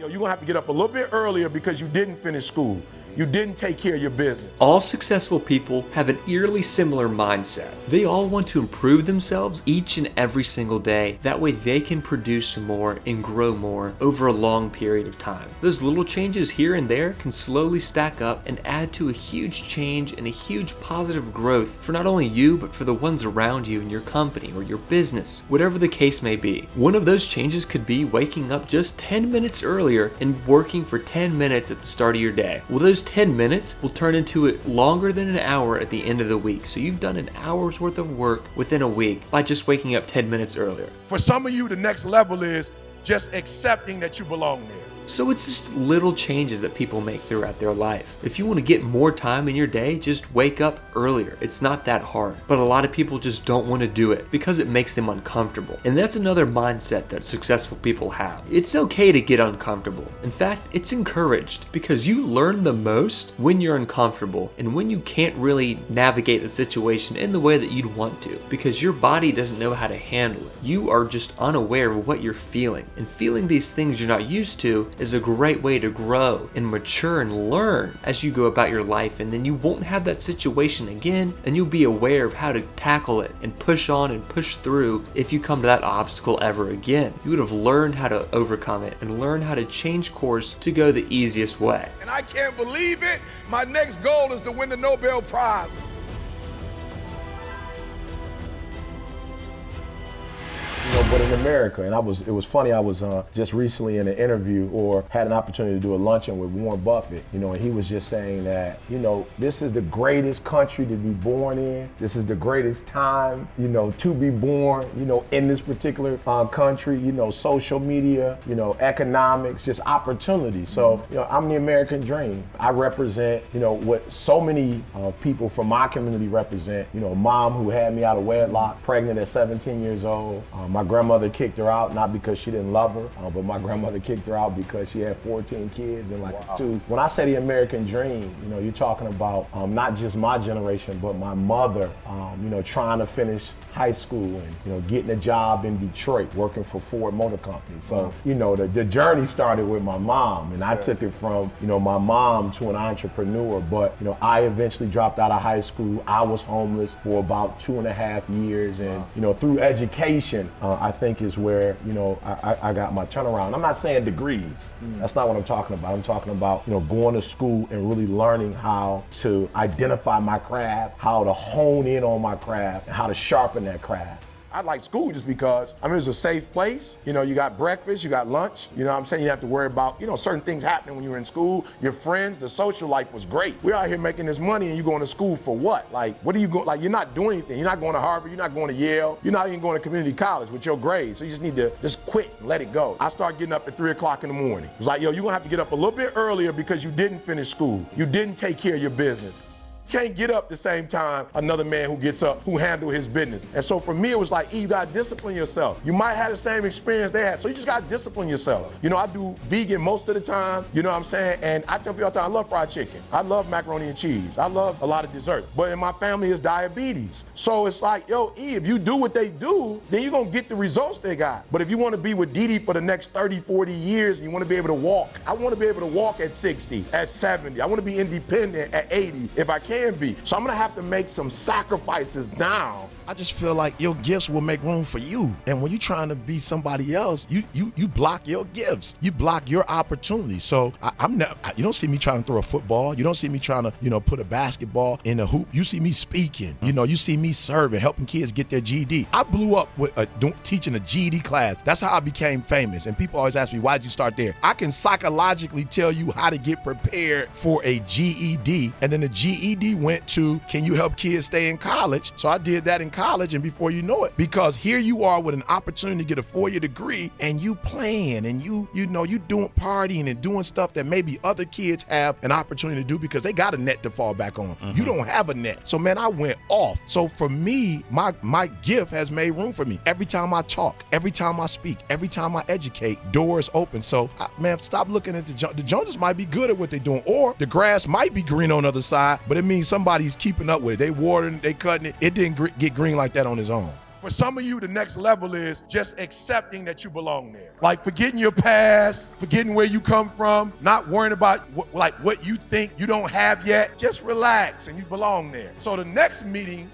Yo, you're gonna have to get up a little bit earlier because you didn't finish school. You didn't take care of your business. All successful people have an eerily similar mindset. They all want to improve themselves each and every single day. That way they can produce more and grow more over a long period of time. Those little changes here and there can slowly stack up and add to a huge change and a huge positive growth for not only you, but for the ones around you in your company or your business, whatever the case may be. One of those changes could be waking up just 10 minutes earlier and working for 10 minutes at the start of your day. Well, those 10 minutes will turn into it longer than an hour at the end of the week. So you've done an hour's worth of work within a week by just waking up 10 minutes earlier. For some of you, the next level is just accepting that you belong there. So it's just little changes that people make throughout their life. If you want to get more time in your day, just wake up earlier. It's not that hard. But a lot of people just don't want to do it because it makes them uncomfortable. And that's another mindset that successful people have. It's okay to get uncomfortable. In fact, it's encouraged because you learn the most when you're uncomfortable and when you can't really navigate the situation in the way that you'd want to because your body doesn't know how to handle it. You are just unaware of what you're feeling. And feeling these things you're not used to is a great way to grow and mature and learn as you go about your life, and then you won't have that situation again and you'll be aware of how to tackle it and push on and push through if you come to that obstacle ever again. You would have learned how to overcome it and learn how to change course to go the easiest way. And I can't believe it. My next goal is to win the Nobel Prize. But in America, and it was funny, I was just recently in an interview or had an opportunity to do a luncheon with Warren Buffett, and he was just saying that, this is the greatest country to be born in. This is the greatest time, to be born, in this particular country, social media, economics, just opportunity. So, I'm the American dream. I represent, what so many people from my community represent, a mom who had me out of wedlock, pregnant at 17 years old. My grandmother kicked her out, not because she didn't love her, but my grandmother kicked her out because she had 14 kids and two. When I say the American dream, you're talking about not just my generation, but my mother, trying to finish high school and, getting a job in Detroit, working for Ford Motor Company. So, the journey started with my mom, and I took it from, my mom to an entrepreneur. But, I eventually dropped out of high school. I was homeless for about 2.5 years. And, through education, I think is where, I got my turnaround. I'm not saying degrees. That's not what I'm talking about. I'm talking about, going to school and really learning how to identify my craft, how to hone in on my craft, and how to sharpen that craft. I like school just because, it's a safe place. You got breakfast, you got lunch. You didn't have to worry about, certain things happening when you were in school. Your friends, the social life was great. We're out here making this money and you going to school for what? What are you going, you're not doing anything. You're not going to Harvard, you're not going to Yale, you're not even going to community college with your grades. So you just need to just quit and let it go. I started getting up at 3 o'clock in the morning. It was like, you're gonna have to get up a little bit earlier because you didn't finish school. You didn't take care of your business. You can't get up the same time another man who gets up, who handle his business. And so for me, it was like, you gotta discipline yourself. You might have the same experience they had, so you just gotta discipline yourself. I do vegan most of the time, and I tell people all the time, I love fried chicken. I love macaroni and cheese. I love a lot of dessert. But in my family is diabetes. So it's like, if you do what they do, then you're gonna get the results they got. But if you wanna be with Didi for the next 30, 40 years, and you wanna be able to walk, I wanna be able to walk at 60, at 70. I wanna be independent at 80, if I can be. So I'm gonna have to make some sacrifices now. I just feel like your gifts will make room for you. And when you're trying to be somebody else, you block your gifts. You block your opportunity. So you don't see me trying to throw a football. You don't see me trying to, put a basketball in a hoop. You see me speaking. You see me serving, helping kids get their GED. I blew up with teaching a GED class. That's how I became famous. And people always ask me, why did you start there? I can psychologically tell you how to get prepared for a GED. And then the GED went to, can you help kids stay in college? So I did that in college, and before you know it, because here you are with an opportunity to get a 4-year degree, and you playing, and you doing partying and doing stuff that maybe other kids have an opportunity to do because they got a net to fall back on. Mm-hmm. You don't have a net. So man, I went off. So for me, my gift has made room for me. Every time I talk, every time I speak, every time I educate, doors open. So man, stop looking at the Joneses might be good at what they're doing, or the grass might be green on the other side, but it means somebody's keeping up with it. They watering, they cutting it. It didn't get green like that on his own. for some of you, the next level is just accepting that you belong there. Like forgetting your past, forgetting where you come from, not worrying about what you think you don't have yet. Just relax and you belong there. So the next meeting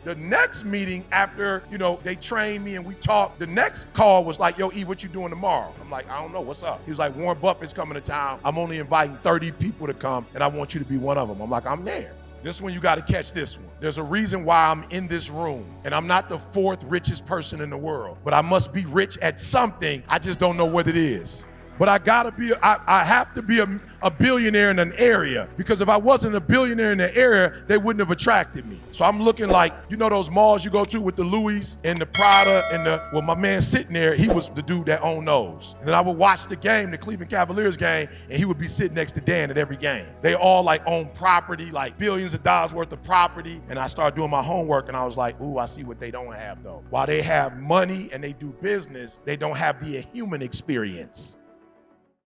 after, they trained me and we talked, the next call was like, yo, E, what you doing tomorrow? I'm like, I don't know, what's up? He was like, Warren Buffett's coming to town. I'm only inviting 30 people to come and I want you to be one of them. I'm like, I'm there. This one, you got to catch this one. There's a reason why I'm in this room, and I'm not the fourth richest person in the world, but I must be rich at something. I just don't know what it is. But I have to be a billionaire in an area, because if I wasn't a billionaire in the area, they wouldn't have attracted me. So I'm looking like, those malls you go to with the Louis and the Prada and my man sitting there, he was the dude that owned those. And then I would watch the game, the Cleveland Cavaliers game, and he would be sitting next to Dan at every game. They all own property, like billions of dollars worth of property. And I started doing my homework and I was like, ooh, I see what they don't have though. While they have money and they do business, they don't have the human experience.